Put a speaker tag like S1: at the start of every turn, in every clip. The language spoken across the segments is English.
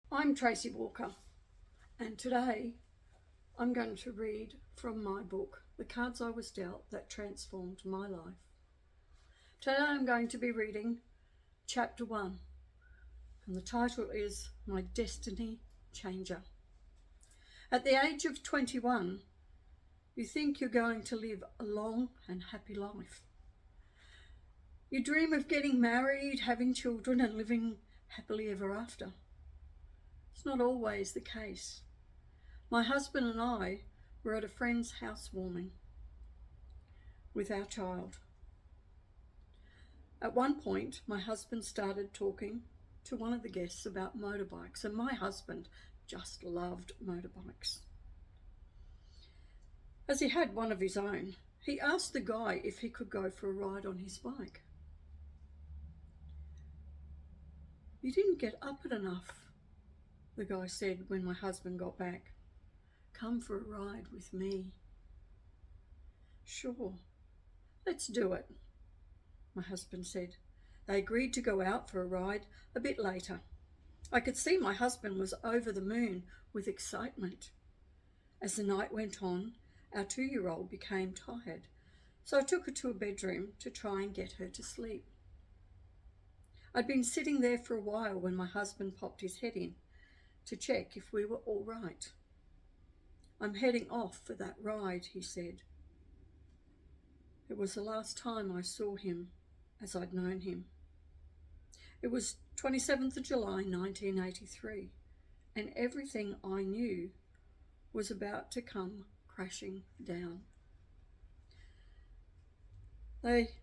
S1: I'm Tracy Walker, and today I'm going to read from my book, The Cards I Was Dealt That Transformed My Life. Today I'm going to be reading Chapter 1, and the title is My Destiny Changer. At the age of 21, you think you're going to live a long and happy life. You dream of getting married, having children, and living happily ever after. It's not always the case. My husband and I were at a friend's housewarming with our child. At one point, my husband started talking to one of the guests about motorbikes, and my husband just loved motorbikes. As he had one of his own, he asked the guy if he could go for a ride on his bike. "You didn't get up it enough," the guy said when my husband got back. "Come for a ride with me." "Sure, let's do it," my husband said. They agreed to go out for a ride a bit later. I could see my husband was over the moon with excitement. As the night went on, our 2-year-old became tired, so I took her to a bedroom to try and get her to sleep. I'd been sitting there for a while when my husband popped his head in to check if we were all right. "I'm heading off for that ride," he said. It was the last time I saw him as I'd known him. It was 27th of July 1983, and everything I knew was about to come crashing down. They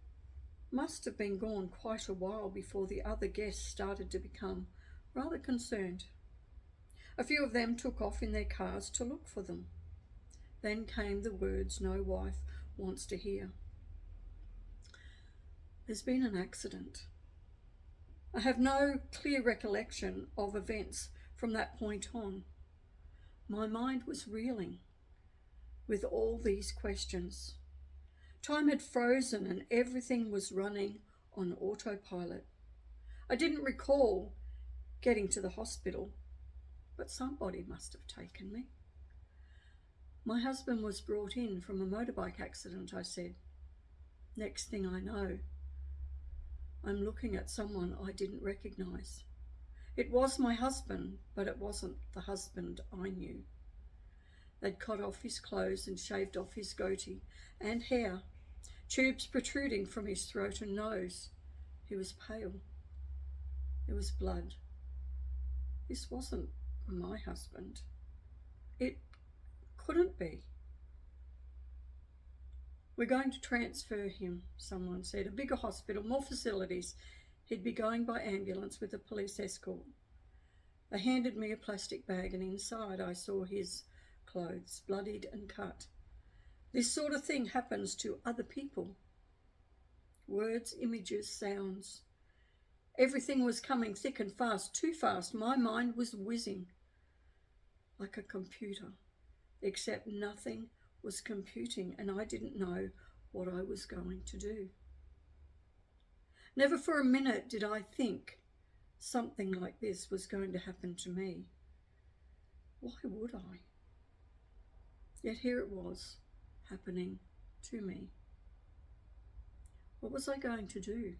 S1: must have been gone quite a while before the other guests started to become rather concerned. A few of them took off in their cars to look for them. Then came the words no wife wants to hear. "There's been an accident." I have no clear recollection of events from that point on. My mind was reeling with all these questions. Time had frozen and everything was running on autopilot. I didn't recall getting to the hospital, but somebody must have taken me. "My husband was brought in from a motorbike accident," I said. Next thing I know, I'm looking at someone I didn't recognize. It was my husband, but it wasn't the husband I knew. They'd cut off his clothes and shaved off his goatee and hair, tubes protruding from his throat and nose. He was pale. There was blood. This wasn't my husband. It couldn't be. "We're going to transfer him," someone said. "A bigger hospital, more facilities. He'd be going by ambulance with a police escort." They handed me a plastic bag, and inside I saw his clothes, bloodied and cut. This sort of thing happens to other people. Words, images, sounds. Everything was coming thick and fast, too fast. My mind was whizzing like a computer, except nothing was computing, and I didn't know what I was going to do. Never for a minute did I think something like this was going to happen to me. Why would I? Yet here it was, happening to me. What was I going to do?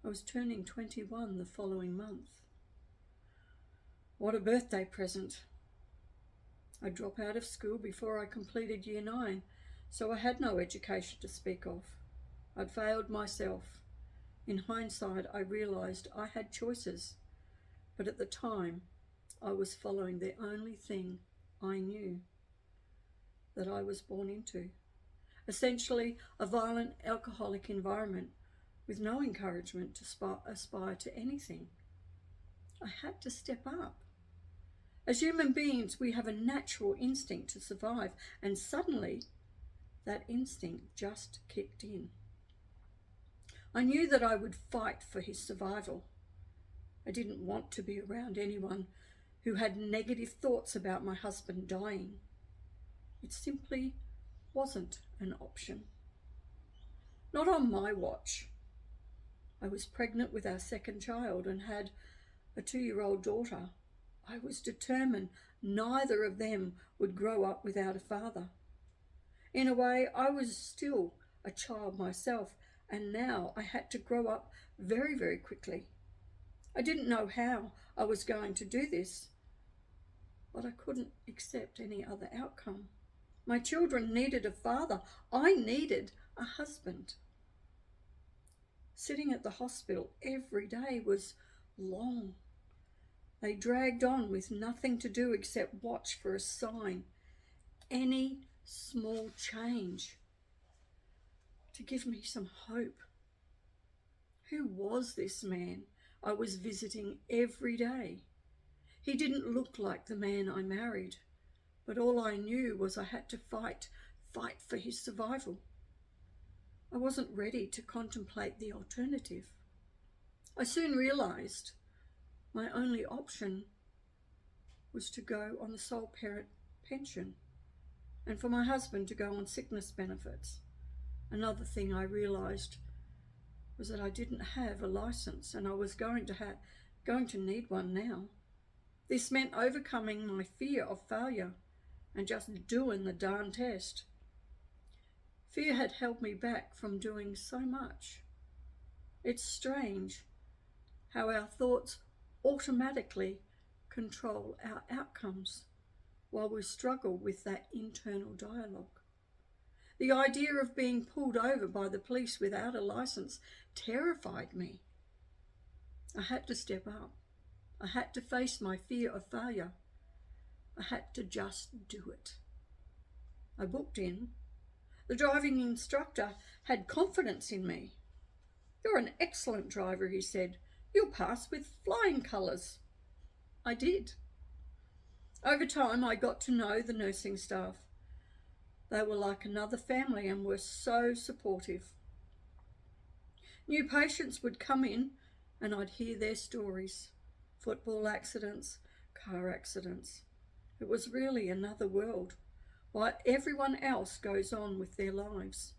S1: I was turning 21 the following month. What a birthday present. I'd drop out of school before I completed year 9, so I had no education to speak of. I'd failed myself. In hindsight, I realised I had choices, but at the time, I was following the only thing I knew that I was born into. Essentially, a violent alcoholic environment with no encouragement to aspire to anything. I had to step up. As human beings, we have a natural instinct to survive, and suddenly that instinct just kicked in. I knew that I would fight for his survival. I didn't want to be around anyone who had negative thoughts about my husband dying. It simply wasn't an option. Not on my watch. I was pregnant with our second child and had a 2-year-old daughter, I was determined neither of them would grow up without a father. In a way, I was still a child myself, and now I had to grow up very, very quickly. I didn't know how I was going to do this, but I couldn't accept any other outcome. My children needed a father. I needed a husband. Sitting at the hospital every day was long. They dragged on with nothing to do except watch for a sign, any small change, to give me some hope. Who was this man I was visiting every day? He didn't look like the man I married, but all I knew was I had to fight for his survival. I wasn't ready to contemplate the alternative. I soon realised my only option was to go on the sole parent pension and for my husband to go on sickness benefits. Another thing I realised was that I didn't have a licence, and I was going to need one now. This meant overcoming my fear of failure and just doing the darn test. Fear had held me back from doing so much. It's strange how our thoughts automatically control our outcomes while we struggle with that internal dialogue. The idea of being pulled over by the police without a license terrified me. I had to step up. I had to face my fear of failure. I had to just do it. I booked in. The driving instructor had confidence in me. "You're an excellent driver," he said. "You'll pass with flying colours." I did. Over time, I got to know the nursing staff. They were like another family and were so supportive. New patients would come in and I'd hear their stories. Football accidents, car accidents. It was really another world, while everyone else goes on with their lives.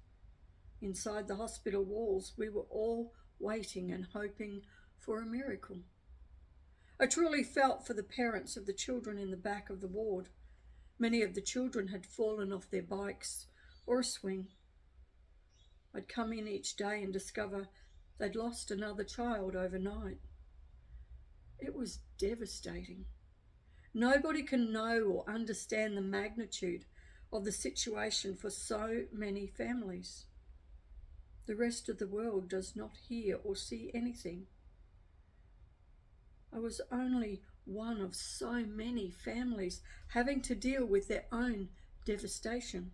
S1: Inside the hospital walls, we were all waiting and hoping for a miracle. I truly felt for the parents of the children in the back of the ward. Many of the children had fallen off their bikes or a swing. I'd come in each day and discover they'd lost another child overnight. It was devastating. Nobody can know or understand the magnitude of the situation for so many families. The rest of the world does not hear or see anything. I was only one of so many families having to deal with their own devastation.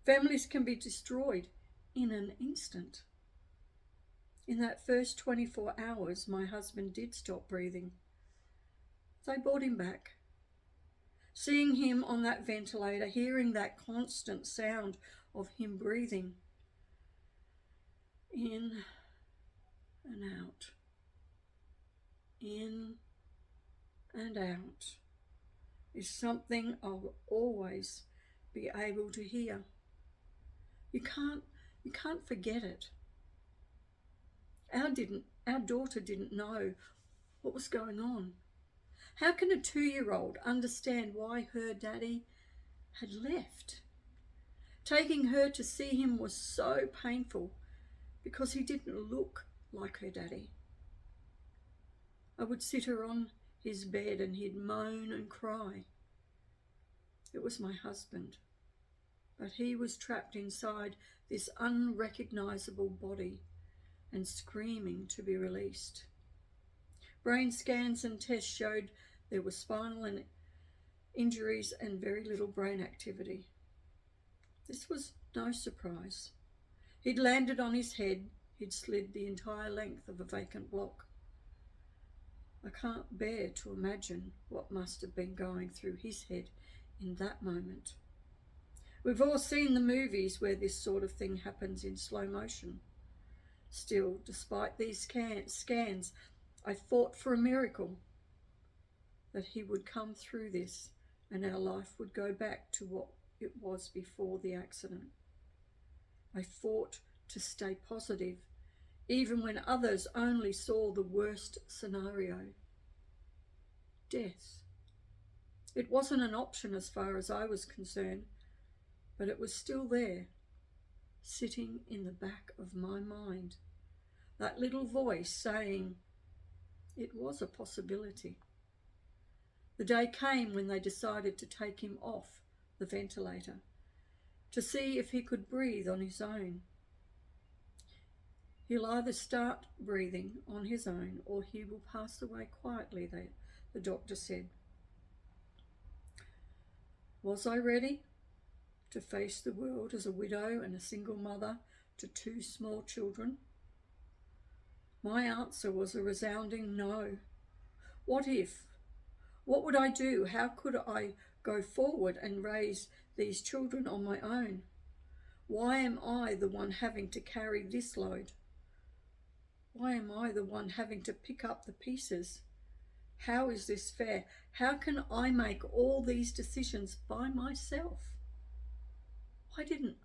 S1: Families can be destroyed in an instant. In that first 24 hours, my husband did stop breathing. They brought him back. Seeing him on that ventilator, hearing that constant sound of him breathing in and out, in and out, is something I'll always be able to hear. You can't forget it. Our daughter didn't know what was going on. How can a 2-year-old understand why her daddy had left? Taking her to see him was so painful because he didn't look like her daddy. I would sit her on his bed and he'd moan and cry. It was my husband, but he was trapped inside this unrecognizable body and screaming to be released. Brain scans and tests showed there were spinal and injuries and very little brain activity. This was no surprise. He'd landed on his head. He'd slid the entire length of a vacant block. I can't bear to imagine what must have been going through his head in that moment. We've all seen the movies where this sort of thing happens in slow motion. Still, despite these scans, I fought for a miracle, that he would come through this and our life would go back to what it was before the accident. I fought to stay positive, even when others only saw the worst scenario. death. It wasn't an option as far as I was concerned, but it was still there, sitting in the back of my mind. That little voice saying it was a possibility. The day came when they decided to take him off the ventilator to see if he could breathe on his own. He'll either start breathing on his own or he will pass away quietly, the doctor said. Was I ready to face the world as a widow and a single mother to 2 small children? My answer was a resounding no. What if? What would I do? How could I go forward and raise these children on my own? Why am I the one having to carry this load? Why am I the one having to pick up the pieces? How is this fair? How can I make all these decisions by myself? Why didn't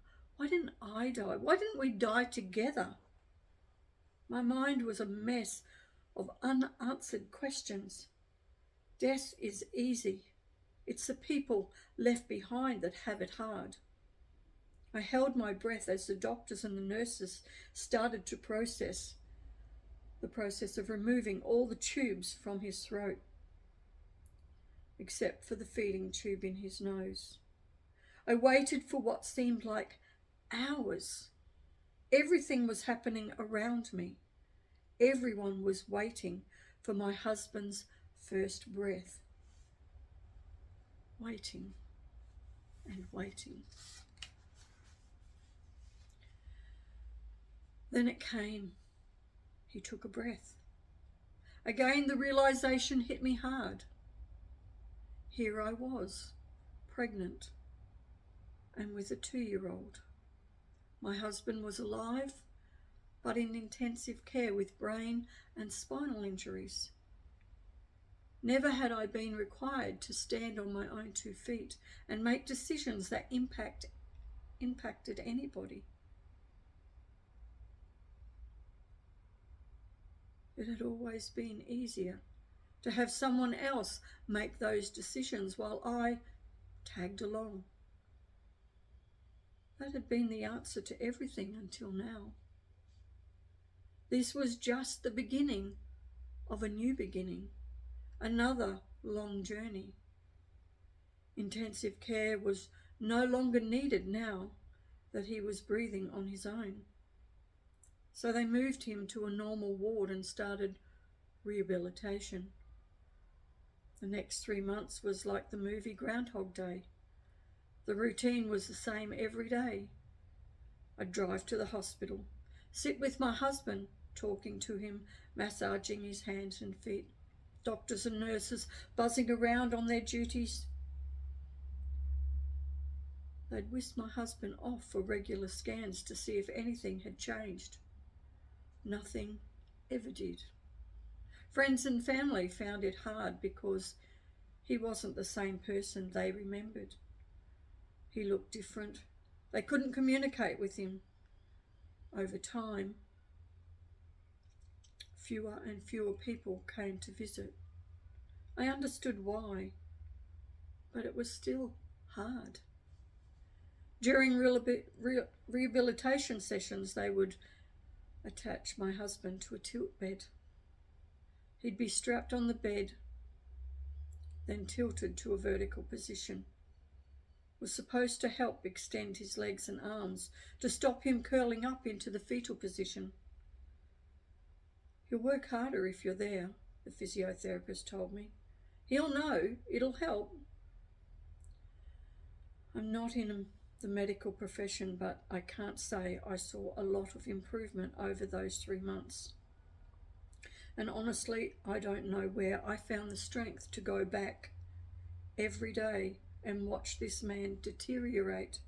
S1: I die? Why didn't we die together? My mind was a mess of unanswered questions. Death is easy. It's the people left behind that have it hard. I held my breath as the doctors and the nurses started to the process of removing all the tubes from his throat, except for the feeding tube in his nose. I waited for what seemed like hours. Everything was happening around me. Everyone was waiting for my husband's first breath. Waiting and waiting. Then it came. He took a breath. Again, the realization hit me hard. Here I was, pregnant, and with a 2-year-old. My husband was alive, but in intensive care with brain and spinal injuries. Never had I been required to stand on my own 2 feet and make decisions that impacted anybody. It had always been easier to have someone else make those decisions while I tagged along. That had been the answer to everything until now. This was just the beginning of a new beginning, another long journey. Intensive care was no longer needed now that he was breathing on his own. So they moved him to a normal ward and started rehabilitation. The next 3 months was like the movie Groundhog Day. The routine was the same every day. I'd drive to the hospital, sit with my husband, talking to him, massaging his hands and feet. Doctors and nurses buzzing around on their duties. They'd whisk my husband off for regular scans to see if anything had changed. Nothing ever did. Friends and family found it hard because he wasn't the same person they remembered. He looked different. They couldn't communicate with him. Over time, fewer and fewer people came to visit. I understood why, but it was still hard. During rehabilitation sessions, they would attach my husband to a tilt bed. He'd be strapped on the bed, then tilted to a vertical position. It was supposed to help extend his legs and arms, to stop him curling up into the fetal position. He'll work harder if you're there, the physiotherapist told me. He'll know, it'll help. I'm not in the medical profession, but I can't say I saw a lot of improvement over those 3 months. And honestly, I don't know where I found the strength to go back every day and watch this man deteriorate.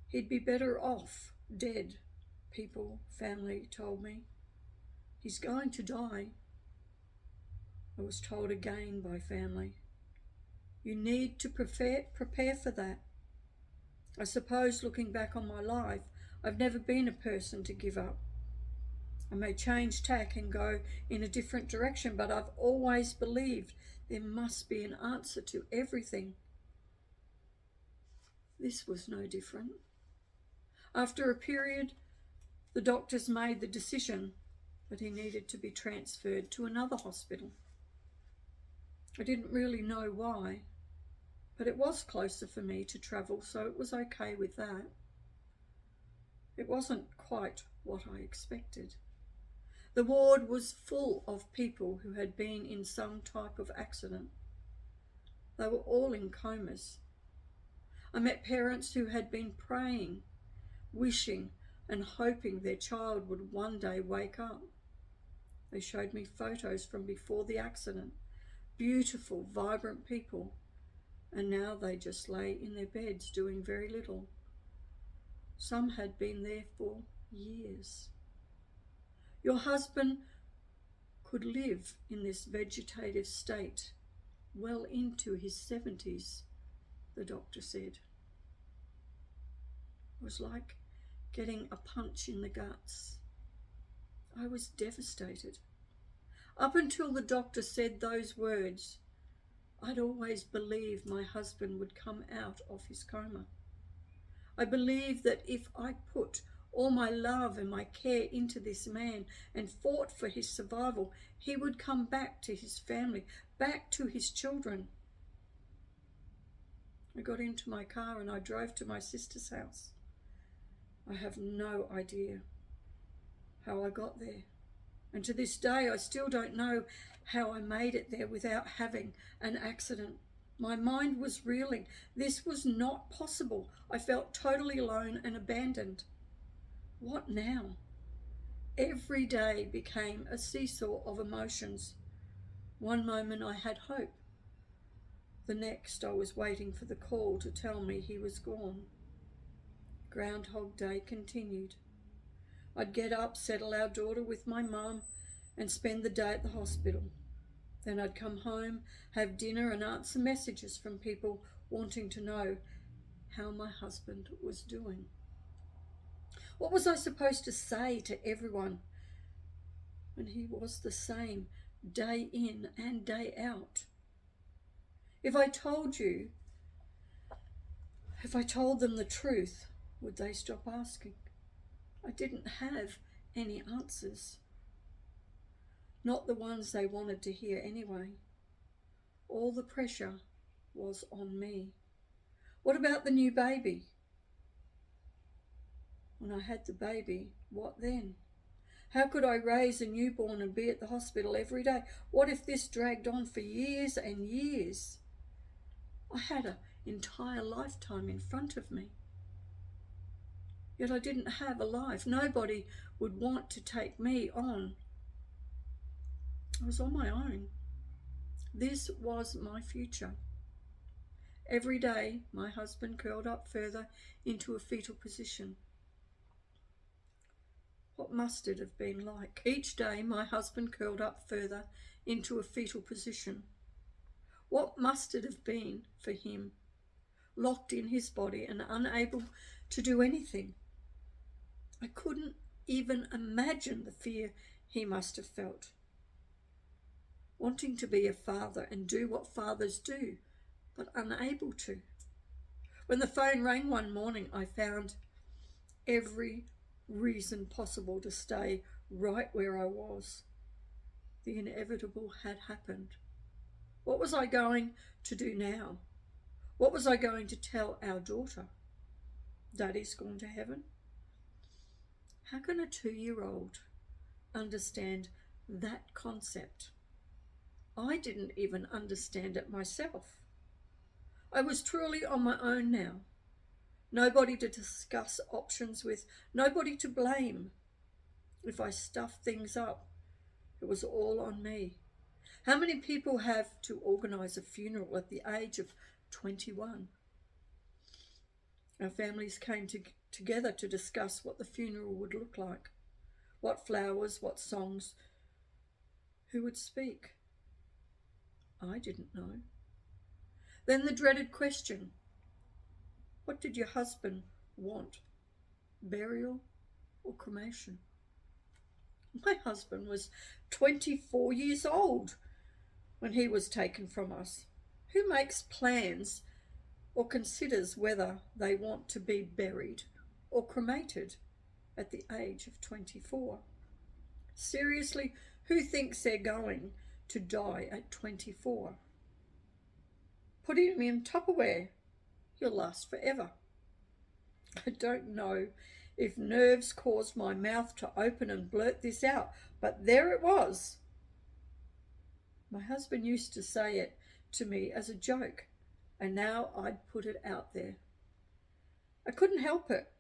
S1: He'd be better off dead, family told me. He's going to die. I was told again by family. You need to prepare for that. I suppose looking back on my life, I've never been a person to give up. I may change tack and go in a different direction, but I've always believed there must be an answer to everything. This was no different. After a period, the doctors made the decision that he needed to be transferred to another hospital. I didn't really know why, but it was closer for me to travel, so it was okay with that. It wasn't quite what I expected. The ward was full of people who had been in some type of accident. They were all in comas. I met parents who had been praying, wishing and hoping their child would one day wake up. They showed me photos from before the accident, beautiful, vibrant people, and now they just lay in their beds doing very little. Some had been there for years. Your husband could live in this vegetative state well into his 70s, the doctor said. It was like getting a punch in the guts. I was devastated. Up until the doctor said those words, I'd always believed my husband would come out of his coma. I believed that if I put all my love and my care into this man and fought for his survival, he would come back to his family, back to his children. I got into my car and I drove to my sister's house. I have no idea how I got there. And to this day, I still don't know how I made it there without having an accident. My mind was reeling. This was not possible. I felt totally alone and abandoned. What now? Every day became a seesaw of emotions. One moment I had hope. The next I was waiting for the call to tell me he was gone. Groundhog Day continued. I'd get up, settle our daughter with my mum, and spend the day at the hospital. Then I'd come home, have dinner, and answer messages from people wanting to know how my husband was doing. What was I supposed to say to everyone when he was the same day in and day out? If I told them the truth, would they stop asking? I didn't have any answers. Not the ones they wanted to hear anyway. All the pressure was on me. What about the new baby? When I had the baby, what then? How could I raise a newborn and be at the hospital every day? What if this dragged on for years and years? I had an entire lifetime in front of me. Yet I didn't have a life. Nobody would want to take me on. I was on my own. This was my future. Every day, my husband curled up further into a fetal position. What must it have been like? Each day, my husband curled up further into a fetal position. What must it have been for him, locked in his body and unable to do anything? I couldn't even imagine the fear he must have felt. Wanting to be a father and do what fathers do, but unable to. When the phone rang one morning, I found every reason possible to stay right where I was. The inevitable had happened. What was I going to do now? What was I going to tell our daughter? Daddy's gone to heaven? How can a 2-year-old understand that concept? I didn't even understand it myself. I was truly on my own now. Nobody to discuss options with, nobody to blame. If I stuffed things up, it was all on me. How many people have to organise a funeral at the age of 21? Our families came together to discuss what the funeral would look like, what flowers, what songs, who would speak. I didn't know. Then the dreaded question, what did your husband want, burial or cremation? My husband was 24 years old when he was taken from us. Who makes plans or considers whether they want to be buried or cremated at the age of 24? Seriously, who thinks they're going to die at 24? Putting him in Tupperware, he'll last forever. I don't know if nerves caused my mouth to open and blurt this out, but there it was. My husband used to say it to me as a joke, and now I'd put it out there. I couldn't help it.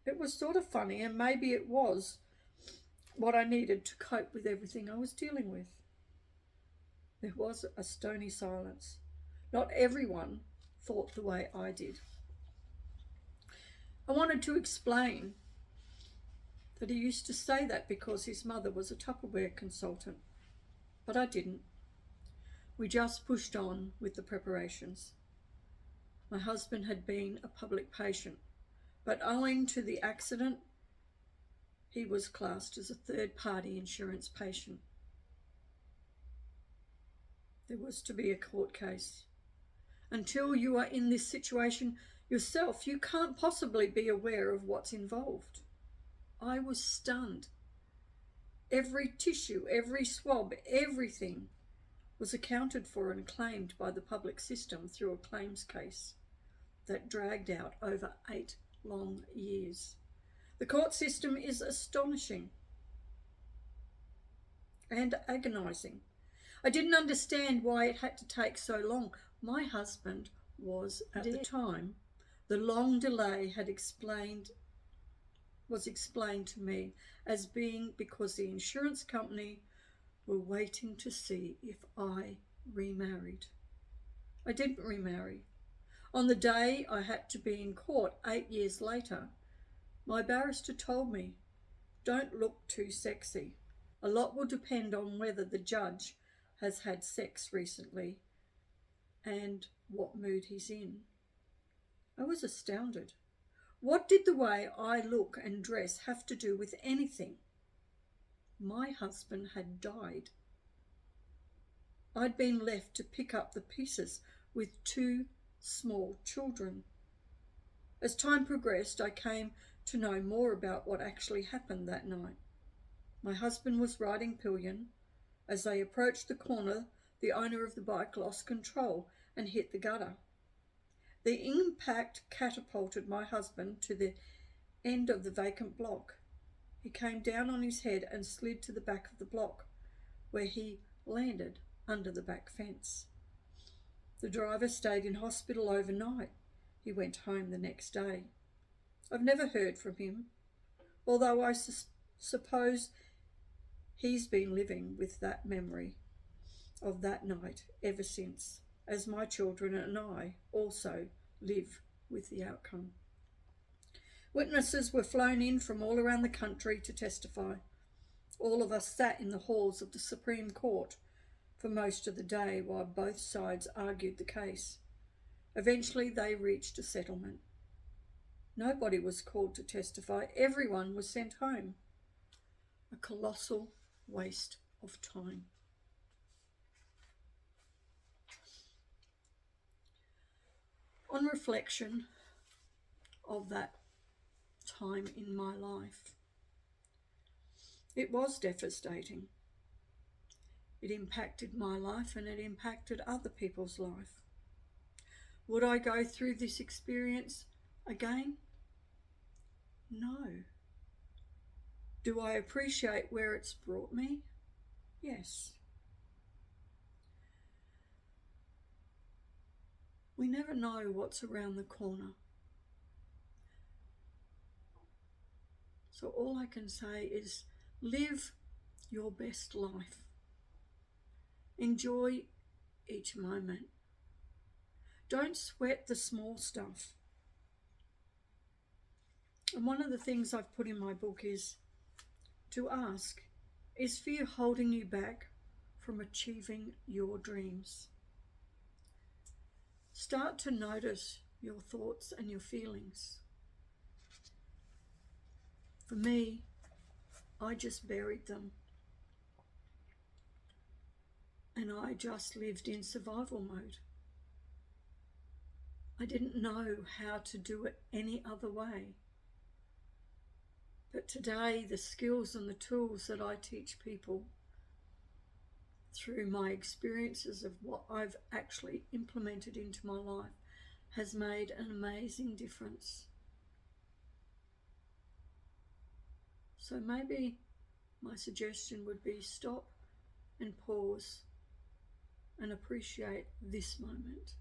S1: It was sort of funny, and maybe it was what I needed to cope with everything I was dealing with. There was a stony silence. Not everyone thought the way I did. I wanted to explain that he used to say that because his mother was a Tupperware consultant, but I didn't. We just pushed on with the preparations. My husband had been a public patient, but owing to the accident, he was classed as a third-party insurance patient. There was to be a court case. Until you are in this situation yourself, you can't possibly be aware of what's involved. I was stunned. Every tissue, every swab, everything was accounted for and claimed by the public system through a claims case that dragged out over 8 long years. The court system is astonishing and agonising. I didn't understand why it had to take so long. My husband was, at the time, the long delay was explained to me as being because the insurance company were waiting to see if I remarried. I didn't remarry. On the day I had to be in court 8 years later, my barrister told me, "Don't look too sexy. A lot will depend on whether the judge has had sex recently and what mood he's in." I was astounded. What did the way I look and dress have to do with anything? My husband had died. I'd been left to pick up the pieces with 2 small children. As time progressed, I came to know more about what actually happened that night. My husband was riding pillion. As they approached the corner, the owner of the bike lost control and hit the gutter. The impact catapulted my husband to the end of the vacant block. He came down on his head and slid to the back of the block, where he landed under the back fence. The driver stayed in hospital overnight. He went home the next day. I've never heard from him, although I suppose he's been living with that memory of that night ever since, as my children and I also live with the outcome. Witnesses were flown in from all around the country to testify. All of us sat in the halls of the Supreme Court for most of the day while both sides argued the case. Eventually they reached a settlement. Nobody was called to testify. Everyone was sent home. A colossal waste of time. On reflection of that time in my life, it was devastating. It impacted my life and it impacted other people's life. Would I go through this experience again? No. Do I appreciate where it's brought me? Yes. We never know what's around the corner. So all I can say is live your best life. Enjoy each moment. Don't sweat the small stuff. And one of the things I've put in my book is to ask, is fear holding you back from achieving your dreams? Start to notice your thoughts and your feelings. For me, I just buried them. And I just lived in survival mode. I didn't know how to do it any other way. But today, the skills and the tools that I teach people through my experiences of what I've actually implemented into my life has made an amazing difference. So maybe my suggestion would be stop and pause and appreciate this moment.